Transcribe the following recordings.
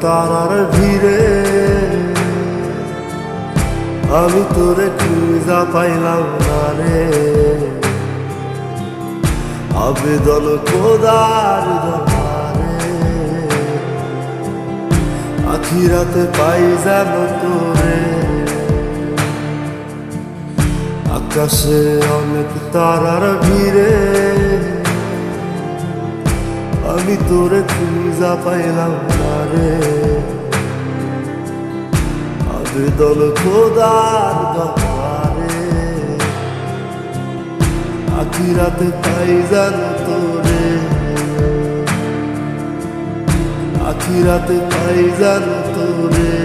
তারার ভিড়ে আমি তোরে খুঁজা পাইলাম না রে। আবেদন খোদার দরবারে আখিরাতে পাই যেন তোরে। আকাশে অনেক তারার ভিড়ে আমি তোরে খুঁজা পাইলাম না রে। আবেদন খোদার দরবারে আখিরাতে পাই যেন তোরে। আখিরাতে পাই যেন তোরে।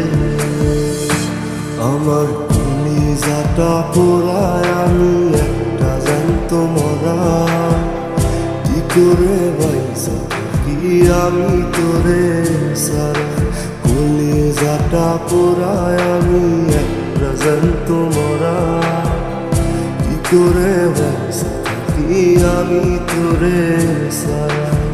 আমার কলিজাটা পোড়ায় আমি একটা জ্যান্ত মরা। কি করে বাইসা কি আমি তোরে সারা। কলিজাটা পোড়ায় আমি একটা জ্যান্ত মরা। কি করে বাইসা কি আমি তোরে সারা।